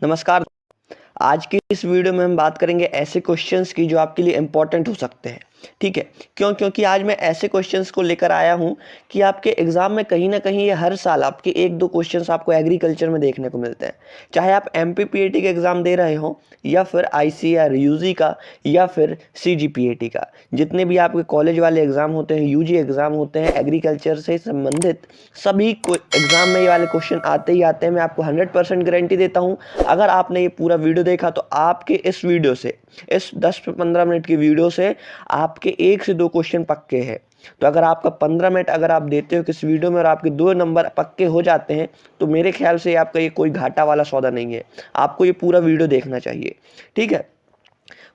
नमस्कार। आज की इस वीडियो में हम बात करेंगे ऐसे क्वेश्चंस की जो आपके लिए इंपॉर्टेंट हो सकते हैं। ठीक है, क्योंकि आज मैं ऐसे क्वेश्चंस को लेकर आया हूं कि आपके एग्जाम में कहीं ना कहीं ये हर साल आपके एक दो क्वेश्चंस आपको एग्रीकल्चर में देखने को मिलते हैं। चाहे आप एमपीपीएटी का एग्जाम दे रहे हो या फिर आईसीआर यूजी का या फिर सीजीपीएटी का, जितने भी आपके कॉलेज वाले एग्जाम होते हैं, यूजी एग्जाम होते हैं एग्रीकल्चर से संबंधित, सभी एग्जाम में ये वाले क्वेश्चन आते ही आते हैं। मैं आपको 100% गारंटी देता हूँ। अगर आपने ये पूरा वीडियो देखा तो आपके इस वीडियो से, इस 10 से 15 मिनट की वीडियो से आपके 1 से 2 क्वेश्चन पक्के हैं। तो अगर आपका 15 मिनट अगर आप देते हो किस वीडियो में और आपके 2 नंबर पक्के हो जाते हैं तो मेरे ख्याल से आपका ये कोई घाटा वाला सौदा नहीं है। आपको ये पूरा वीडियो देखना चाहिए। ठीक है,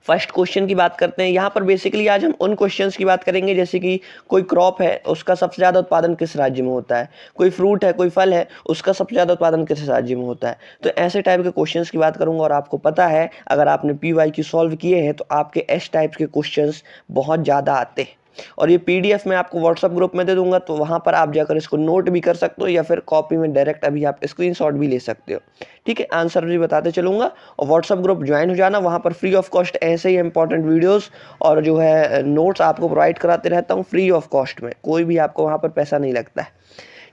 फर्स्ट क्वेश्चन की बात करते हैं। यहाँ पर बेसिकली आज हम उन क्वेश्चंस की बात करेंगे जैसे कि कोई क्रॉप है, उसका सबसे ज़्यादा उत्पादन किस राज्य में होता है, कोई फ्रूट है, कोई फल है, उसका सबसे ज़्यादा उत्पादन किस राज्य में होता है। तो ऐसे टाइप के क्वेश्चंस की बात करूंगा। और आपको पता है अगर आपने PYQ सॉल्व किए हैं तो आपके एस टाइप के क्वेश्चंस बहुत ज़्यादा आते हैं। और ये PDF मैं आपको व्हाट्सअप ग्रुप में दे दूंगा, तो वहाँ पर आप जाकर इसको नोट भी कर सकते हो या फिर कॉपी में डायरेक्ट अभी आप स्क्रीनशॉट भी ले सकते हो। ठीक है, आंसर भी बताते चलूँगा। और व्हाट्सअप ग्रुप ज्वाइन हो जाना, वहाँ पर फ्री ऑफ कॉस्ट ऐसे ही इंपॉर्टेंट वीडियोस और जो है नोट्स आपको प्रोवाइड कराते रहता हूँ फ्री ऑफ कॉस्ट में। कोई भी आपको वहाँ पर पैसा नहीं लगता है।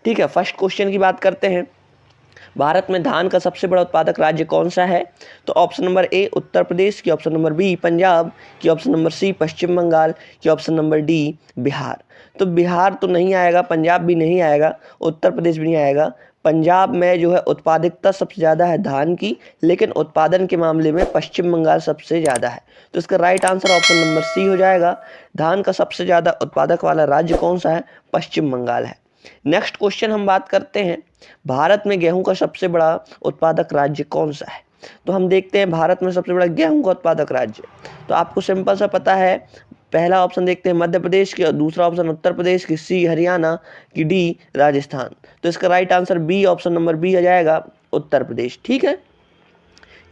ठीक है, फर्स्ट क्वेश्चन की बात करते हैं। भारत में धान का सबसे बड़ा उत्पादक राज्य कौन सा है? तो option number A Uttar Pradesh की, ऑप्शन नंबर बी पंजाब की, ऑप्शन नंबर सी पश्चिम बंगाल की, ऑप्शन नंबर डी बिहार। तो बिहार तो नहीं आएगा, पंजाब भी नहीं आएगा, उत्तर प्रदेश भी नहीं आएगा। पंजाब में जो है उत्पादकता सबसे ज़्यादा है धान की, लेकिन उत्पादन के मामले में पश्चिम बंगाल सबसे ज़्यादा है। तो इसका right answer option number C हो जाएगा। धान का सबसे ज़्यादा उत्पादक वाला राज्य कौन सा है? पश्चिम बंगाल है। नेक्स्ट क्वेश्चन हम बात करते हैं, भारत में गेहूं का सबसे बड़ा उत्पादक राज्य कौन सा है? तो हम देखते हैं भारत में सबसे बड़ा गेहूं का उत्पादक राज्य, तो आपको सिंपल सा पता है। पहला ऑप्शन देखते हैं मध्य प्रदेश की, और दूसरा ऑप्शन उत्तर प्रदेश की, सी हरियाणा की, डी राजस्थान। तो इसका right answer B, option number B आ जाएगा, उत्तर प्रदेश। ठीक है,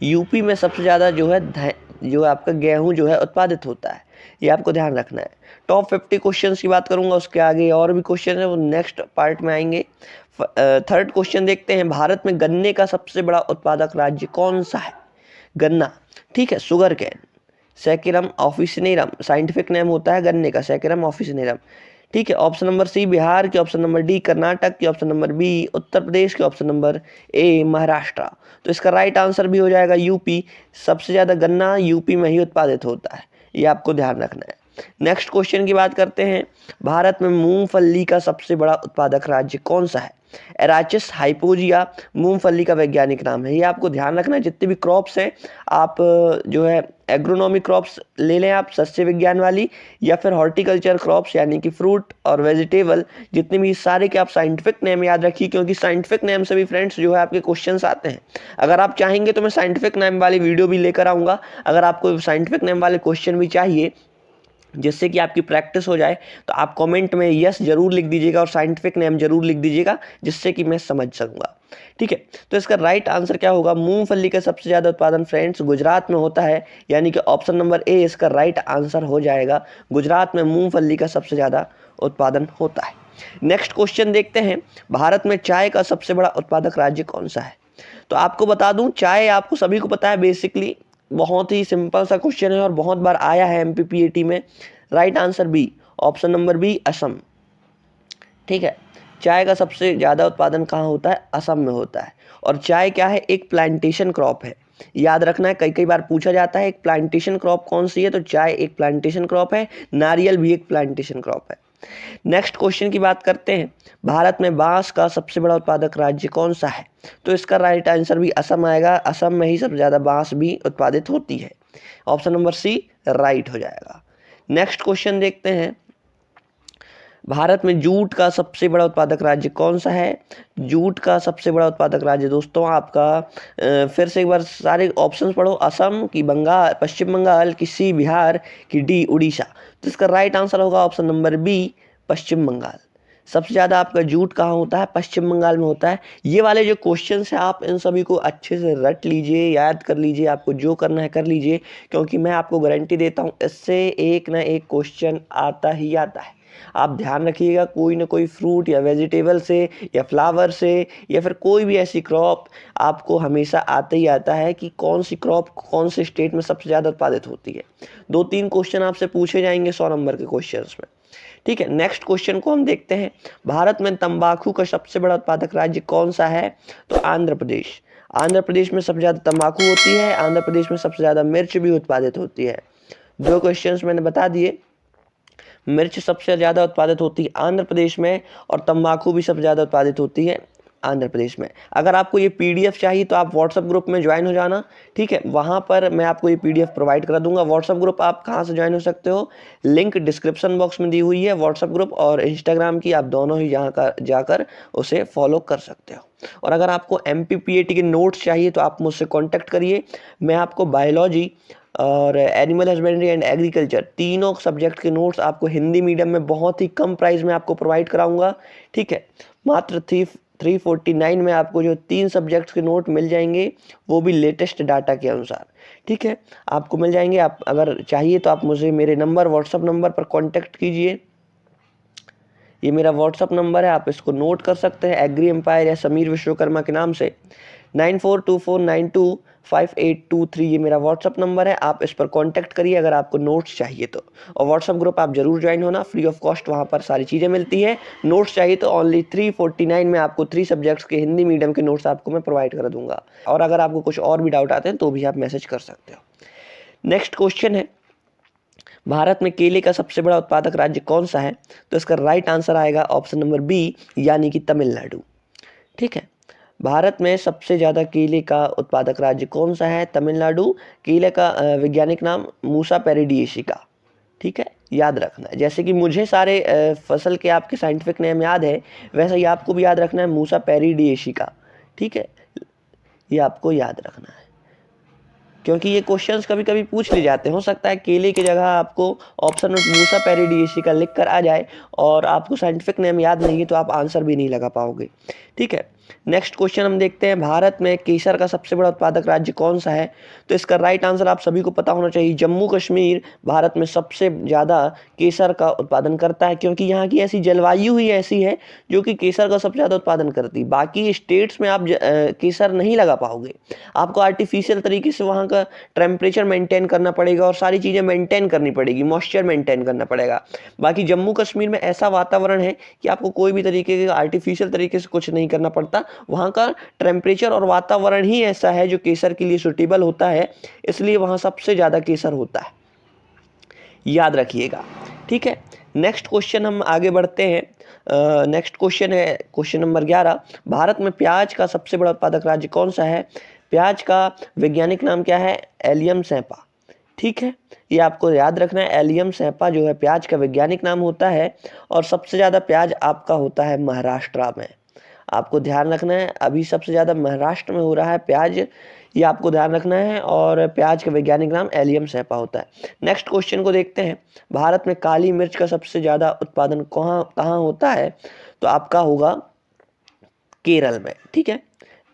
यूपी में सबसे ज़्यादा जो है जो आपका गेहूं जो है उत्पादित होता है, ये आपको ध्यान रखना है। टॉप 50 क्वेश्चंस की बात करूंगा, उसके आगे और भी क्वेश्चन है वो नेक्स्ट पार्ट में आएंगे। थर्ड क्वेश्चन देखते हैं, भारत में गन्ने का सबसे बड़ा उत्पादक राज्य कौन सा है? गन्ना, ठीक है, sugar cane, Saccharum officinarum scientific name होता है गन्ने का, सैकुरम ऑफिसिनेरम। ठीक है, ऑप्शन नंबर सी बिहार की, ऑप्शन नंबर डी कर्नाटक की, option number B Uttar Pradesh की, ऑप्शन नंबर ए महाराष्ट्र। तो इसका राइट आंसर भी हो जाएगा यूपी। सबसे ज़्यादा गन्ना यूपी में ही उत्पादित होता है, ये आपको ध्यान रखना है। नेक्स्ट क्वेश्चन की बात करते हैं, भारत में मूंगफली का सबसे बड़ा उत्पादक राज्य कौन सा है? एराचिस हाइपोजिया मूंगफली का वैज्ञानिक नाम है, ये आपको ध्यान रखना है। जितने भी क्रॉप्स हैं आप जो है एग्रोनॉमी क्रॉप्स ले लें आप, सस्य विज्ञान वाली, या फिर हॉर्टिकल्चर क्रॉप्स यानी कि फ्रूट और वेजिटेबल, जितने भी सारे के आप साइंटिफिक नेम याद रखिए, क्योंकि साइंटिफिक नेम से भी फ्रेंड्स जो है आपके क्वेश्चंस आते हैं। अगर आप चाहेंगे तो मैं साइंटिफिक नेम वाली वीडियो भी लेकर आऊँगा। अगर आपको साइंटिफिक नेम वाले क्वेश्चन भी चाहिए जिससे कि आपकी प्रैक्टिस हो जाए, तो आप कमेंट में यस जरूर लिख दीजिएगा और साइंटिफिक नेम जरूर लिख दीजिएगा, जिससे कि मैं समझ सकूंगा। ठीक है, तो इसका राइट आंसर क्या होगा? मूंगफली का सबसे ज्यादा उत्पादन फ्रेंड्स गुजरात में होता है, यानी कि ऑप्शन नंबर ए इसका राइट आंसर हो जाएगा। गुजरात में मूंगफली का सबसे ज्यादा उत्पादन होता है। नेक्स्ट क्वेश्चन देखते हैं, भारत में चाय का सबसे बड़ा उत्पादक राज्य कौन सा है? तो आपको बता दूं, चाय आपको सभी को पता है, बेसिकली बहुत ही सिंपल सा क्वेश्चन है और बहुत बार आया है एमपीपीएटी में। Right answer B, option number B Assam. ठीक है, चाय का सबसे ज़्यादा उत्पादन कहाँ होता है? असम में होता है। और चाय क्या है? एक प्लांटेशन क्रॉप है, याद रखना है। कई कई बार पूछा जाता है एक प्लांटेशन क्रॉप कौन सी है, तो चाय एक प्लांटेशन क्रॉप है, नारियल भी एक प्लांटेशन क्रॉप है। नेक्स्ट क्वेश्चन की बात करते हैं, भारत में बांस का सबसे बड़ा उत्पादक राज्य कौन सा है? तो इसका राइट आंसर भी असम आएगा। असम में ही सबसे ज़्यादा बांस भी उत्पादित होती है, ऑप्शन नंबर सी राइट हो जाएगा। नेक्स्ट क्वेश्चन देखते हैं, भारत में जूट का सबसे बड़ा उत्पादक राज्य कौन सा है? जूट का सबसे बड़ा उत्पादक राज्य दोस्तों आपका फिर से एक बार सारे ऑप्शंस पढ़ो, असम की, बंगाल, पश्चिम बंगाल की, सी बिहार की, डी उड़ीसा। तो इसका राइट आंसर होगा ऑप्शन नंबर बी पश्चिम बंगाल। सबसे ज़्यादा आपका जूट कहाँ होता है? पश्चिम बंगाल में होता है। ये वाले जो क्वेश्चन हैं आप इन सभी को अच्छे से रट लीजिए, याद कर लीजिए, आपको जो करना है कर लीजिए, क्योंकि मैं आपको गारंटी देता हूँ इससे एक ना एक क्वेश्चन आता ही आता है। आप ध्यान रखिएगा, कोई ना कोई फ्रूट या वेजिटेबल से या फ्लावर से या फिर कोई भी ऐसी क्रॉप आपको हमेशा आता ही आता है कि कौन सी क्रॉप कौन से स्टेट में सबसे ज़्यादा उत्पादित होती है। 2-3 क्वेश्चन आपसे पूछे जाएंगे 100 नंबर के क्वेश्चंस में। ठीक है, नेक्स्ट क्वेश्चन को हम देखते हैं। भारत में तंबाकू का सबसे बड़ा उत्पादक राज्य कौन सा है? तो आंध्र प्रदेश। आंध्र प्रदेश में सबसे ज़्यादा तंबाकू होती है। आंध्र प्रदेश में सबसे ज़्यादा मिर्च भी उत्पादित होती है। 2 क्वेश्चंस मैंने बता दिए। मिर्च सबसे ज़्यादा उत्पादित होती है आंध्र प्रदेश में और तंबाकू भी सबसे ज़्यादा उत्पादित होती है आंध्र प्रदेश में। अगर आपको ये पीडीएफ चाहिए तो आप व्हाट्सएप ग्रुप में ज्वाइन हो जाना। ठीक है, वहाँ पर मैं आपको ये पीडीएफ प्रोवाइड करा दूंगा। व्हाट्सएप ग्रुप आप कहाँ से ज्वाइन हो सकते हो? लिंक डिस्क्रिप्शन बॉक्स में दी हुई है। व्हाट्सएप ग्रुप और इंस्टाग्राम की, आप दोनों ही यहाँ का जाकर उसे फॉलो कर सकते हो। और अगर आपको MPPAT के नोट्स चाहिए तो आप मुझसे कॉन्टैक्ट करिए। मैं आपको बायोलॉजी और एनिमल हस्बेंड्री एंड एग्रीकल्चर तीनों सब्जेक्ट के नोट्स आपको हिंदी मीडियम में बहुत ही कम प्राइस में आपको प्रोवाइड कराऊंगा। ठीक है, मात्र 349 में आपको जो 3 सब्जेक्ट्स के नोट मिल जाएंगे, वो भी लेटेस्ट डाटा के अनुसार। ठीक है, आपको मिल जाएंगे। आप अगर चाहिए तो आप मुझे मेरे नंबर व्हाट्सअप नंबर पर कॉन्टैक्ट कीजिए। ये मेरा व्हाट्सअप नंबर है, आप इसको नोट कर सकते हैं। एग्री एम्पायर या समीर विश्वकर्मा के नाम से 9424925823 ये मेरा व्हाट्सअप नंबर है। आप इस पर कांटेक्ट करिए अगर आपको नोट्स चाहिए तो। और व्हाट्सअप ग्रुप आप जरूर ज्वाइन होना, फ्री ऑफ कॉस्ट वहाँ पर सारी चीज़ें मिलती है। नोट्स चाहिए तो ओनली 349 में आपको 3 सब्जेक्ट्स के हिंदी मीडियम के नोट्स आपको मैं प्रोवाइड कर दूंगा। और अगर आपको कुछ और भी डाउट आते हैं तो भी आप मैसेज कर सकते हो। नेक्स्ट क्वेश्चन है, भारत में केले का सबसे बड़ा उत्पादक राज्य कौन सा है? तो इसका राइट आंसर आएगा ऑप्शन नंबर बी, यानी कि तमिलनाडु। ठीक है, भारत में सबसे ज़्यादा केले का उत्पादक राज्य कौन सा है? तमिलनाडु। केले का वैज्ञानिक नाम मूसा पेरिडिएसिका। ठीक है, याद रखना है। जैसे कि मुझे सारे फसल के आपके साइंटिफिक नेम याद है, वैसा ही आपको भी याद रखना है, मूसा पेरिडिएसिका। ठीक है, ये आपको याद रखना है क्योंकि ये क्वेश्चंस कभी कभी पूछ लिए जाते हैं। हो सकता है केले की जगह आपको ऑप्शन में मूसा पेरिडिएसिका लिख कर आ जाए और आपको साइंटिफिक नेम याद नहीं है तो आप आंसर भी नहीं लगा पाओगे। ठीक है, नेक्स्ट क्वेश्चन हम देखते हैं, भारत में केसर का सबसे बड़ा उत्पादक राज्य कौन सा है? तो इसका राइट आंसर आप सभी को पता होना चाहिए, जम्मू कश्मीर भारत में सबसे ज़्यादा केसर का उत्पादन करता है, क्योंकि यहाँ की ऐसी जलवायु ही ऐसी है जो कि केसर का सबसे ज़्यादा उत्पादन करती है। बाकी स्टेट्स में आप केसर नहीं लगा पाओगे। आपको आर्टिफिशियल तरीके से वहाँ का टेम्परेचर मेंटेन करना पड़ेगा और सारी चीज़ें मेंटेन करनी पड़ेगी, मॉइस्चर मेंटेन करना पड़ेगा। बाकी जम्मू कश्मीर में ऐसा वातावरण है कि आपको कोई भी तरीके के आर्टिफिशियल तरीके से कुछ नहीं करना पड़ता। वहाँ का टेम्परेचर और वातावरण ही ऐसा है जो केसर के लिए सूटेबल होता है, इसलिए वहाँ सबसे ज़्यादा केसर होता है, याद रखिएगा। ठीक है, नेक्स्ट क्वेश्चन हम आगे बढ़ते हैं। नेक्स्ट क्वेश्चन है क्वेश्चन नंबर 11, भारत में प्याज का सबसे बड़ा उत्पादक राज्य कौन सा है? प्याज का वैज्ञानिक नाम क्या है? एलियम सैंपा। ठीक है, ये आपको याद रखना है, एलियम सैंपा जो है प्याज का वैज्ञानिक नाम होता है। और सबसे ज़्यादा प्याज आपका होता है महाराष्ट्र में। आपको ध्यान रखना है, अभी सबसे ज़्यादा महाराष्ट्र में हो रहा है प्याज, ये आपको ध्यान रखना है। और प्याज का वैज्ञानिक नाम एलियम सैंपा होता है। नेक्स्ट क्वेश्चन को देखते हैं, भारत में काली मिर्च का सबसे ज़्यादा उत्पादन कहाँ होता है? तो आपका होगा केरल में। ठीक है,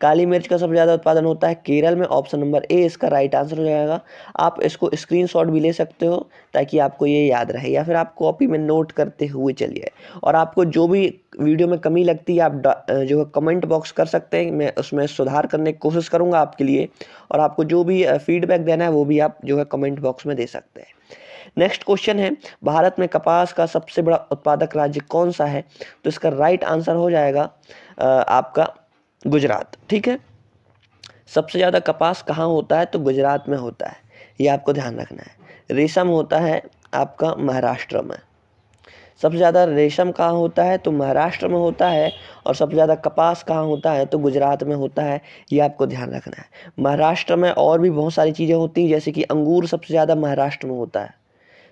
काली मिर्च का सबसे ज़्यादा उत्पादन होता है केरल में। ऑप्शन नंबर ए इसका राइट आंसर हो जाएगा। आप इसको स्क्रीनशॉट भी ले सकते हो ताकि आपको ये याद रहे, या फिर आप कॉपी में नोट करते हुए चलिए। और आपको जो भी वीडियो में कमी लगती है आप जो है कमेंट बॉक्स कर सकते हैं, मैं उसमें सुधार करने की कोशिश करूँगा आपके लिए। और आपको जो भी फीडबैक देना है वो भी आप जो है कमेंट बॉक्स में दे सकते हैं। नेक्स्ट क्वेश्चन है, भारत में कपास का सबसे बड़ा उत्पादक राज्य कौन सा है? तो इसका राइट आंसर हो जाएगा आपका गुजरात। ठीक है, सबसे ज़्यादा कपास कहाँ होता है? तो गुजरात में होता है, ये आपको ध्यान रखना है। रेशम होता है आपका महाराष्ट्र में। सबसे ज़्यादा रेशम कहाँ होता है? तो महाराष्ट्र में होता है। और सबसे ज़्यादा कपास कहाँ होता है? तो गुजरात में होता है, ये आपको ध्यान रखना है। महाराष्ट्र में और भी बहुत सारी चीज़ें होती हैं, जैसे कि अंगूर सबसे ज़्यादा महाराष्ट्र में होता है।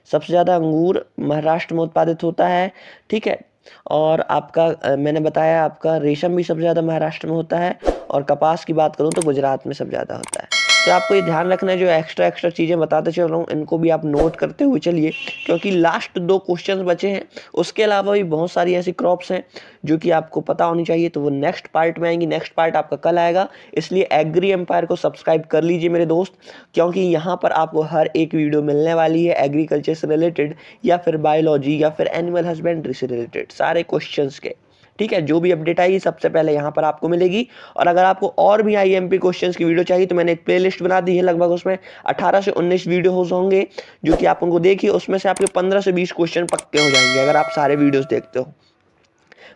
सबसे ज़्यादा अंगूर महाराष्ट्र में उत्पादित होता है। ठीक है, और आपका मैंने बताया आपका रेशम भी सबसे ज़्यादा महाराष्ट्र में होता है। और कपास की बात करूँ तो गुजरात में सबसे ज़्यादा होता है। तो आपको ये ध्यान रखना है, जो एक्स्ट्रा चीज़ें बताते चल रहा हूँ इनको भी आप नोट करते हुए चलिए, क्योंकि लास्ट 2 क्वेश्चंस बचे हैं। उसके अलावा भी बहुत सारी ऐसी क्रॉप्स हैं जो कि आपको पता होनी चाहिए, तो वो नेक्स्ट पार्ट में आएंगी। नेक्स्ट पार्ट आपका कल आएगा, इसलिए एग्री एम्पायर को सब्सक्राइब कर लीजिए मेरे दोस्त, क्योंकि यहाँ पर आपको हर एक वीडियो मिलने वाली है एग्रीकल्चर से रिलेटेड, या फिर बायोलॉजी, या फिर एनिमल हस्बेंड्री से रिलेटेड सारे क्वेश्चंस के। ठीक है, जो भी अपडेट आएगी सबसे पहले यहाँ पर आपको मिलेगी। और अगर आपको और भी आईएमपी क्वेश्चंस की वीडियो चाहिए तो मैंने एक प्लेलिस्ट बना दी है, लगभग उसमें 18 से 19 वीडियोस होंगे, जो कि आप उनको देखिए, उसमें से आपके 15 से 20 क्वेश्चन पक्के हो जाएंगे अगर आप सारे वीडियोस देखते हो।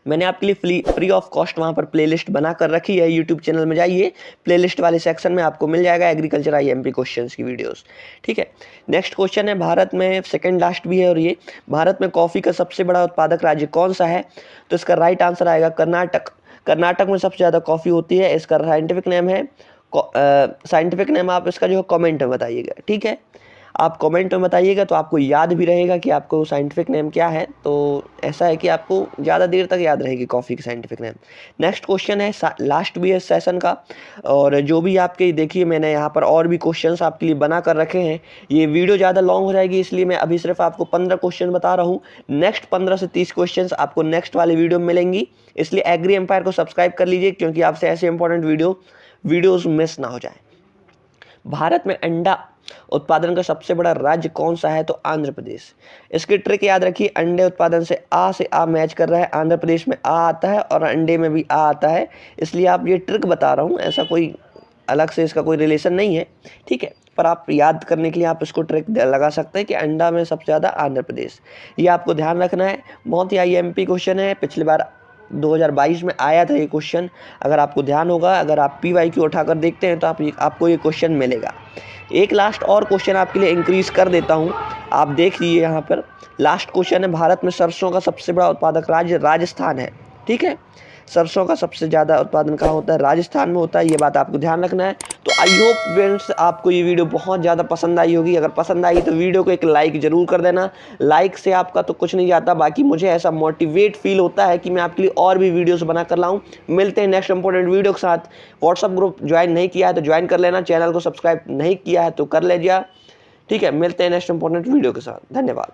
मैंने आपके लिए फ्री ऑफ कॉस्ट वहाँ पर प्लेलिस्ट बना कर रखी है, यूट्यूब चैनल में जाइए, प्लेलिस्ट वाले सेक्शन में आपको मिल जाएगा एग्रीकल्चर आईएमपी क्वेश्चंस की वीडियोस। ठीक है, नेक्स्ट क्वेश्चन है, भारत में सेकंड लास्ट भी है, और ये भारत में कॉफ़ी का सबसे बड़ा उत्पादक राज्य कौन सा है? तो इसका राइट आंसर आएगा कर्नाटक। कर्नाटक में सबसे ज़्यादा कॉफ़ी होती है। इसका साइंटिफिक नेम है, साइंटिफिक नेम आप इसका जो कमेंट में बताइएगा। ठीक है, आप कमेंट में बताइएगा तो आपको याद भी रहेगा कि आपको साइंटिफिक नेम क्या है। तो ऐसा है कि आपको ज़्यादा देर तक याद रहेगी कॉफ़ी की साइंटिफिक नेम। नेक्स्ट क्वेश्चन है लास्ट भी है सेशन का, और जो भी आपके देखिए मैंने यहाँ पर और भी क्वेश्चंस आपके लिए बना कर रखे हैं। ये वीडियो ज़्यादा लॉन्ग हो जाएगी, इसलिए मैं अभी सिर्फ आपको 15 क्वेश्चन बता रहा हूँ। नेक्स्ट 15 से 30 क्वेश्चन आपको नेक्स्ट वाली वीडियो में मिलेंगी, इसलिए एग्री एम्पायर को सब्सक्राइब कर लीजिए, क्योंकि आपसे ऐसे इंपॉर्टेंट वीडियोज़ मिस ना हो जाए। भारत में अंडा उत्पादन का सबसे बड़ा राज्य कौन सा है? तो आंध्र प्रदेश। इसकी ट्रिक याद रखिए, अंडे उत्पादन से आ मैच कर रहा है, आंध्र प्रदेश में आ आता है और अंडे में भी आ आता है, इसलिए आप ये ट्रिक बता रहा हूँ, ऐसा कोई अलग से इसका कोई रिलेशन नहीं है। ठीक है, पर आप याद करने के लिए आप इसको ट्रिक लगा सकते हैं कि अंडा में सबसे ज़्यादा आंध्र प्रदेश। ये आपको ध्यान रखना है, बहुत ही आईएमपी क्वेश्चन है, पिछली बार 2022 में आया था ये क्वेश्चन। अगर आपको ध्यान होगा, अगर आप PYQ उठाकर देखते हैं तो आपको ये क्वेश्चन मिलेगा। एक लास्ट और क्वेश्चन आपके लिए इंक्रीज कर देता हूँ, आप देख लीजिए यहाँ पर। लास्ट क्वेश्चन है, भारत में सरसों का सबसे बड़ा उत्पादक राज्य राजस्थान है। ठीक है, सरसों का सबसे ज़्यादा उत्पादन कहाँ होता है? राजस्थान में होता है, ये बात आपको ध्यान रखना है। तो आई होप फ्रेंड्स आपको ये वीडियो बहुत ज़्यादा पसंद आई होगी। अगर पसंद आई तो वीडियो को एक लाइक ज़रूर कर देना। लाइक से आपका तो कुछ नहीं जाता, बाकी मुझे ऐसा मोटिवेट फील होता है कि मैं आपके लिए और भी वीडियोस बना कर लाऊं। मिलते हैं नेक्स्ट इंपॉर्टेंट वीडियो के साथ। व्हाट्सअप ग्रुप ज्वाइन नहीं किया है तो ज्वाइन कर लेना, चैनल को सब्सक्राइब नहीं किया है तो कर लीजिए। ठीक है, मिलते हैं नेक्स्ट इंपॉर्टेंट वीडियो के साथ। धन्यवाद।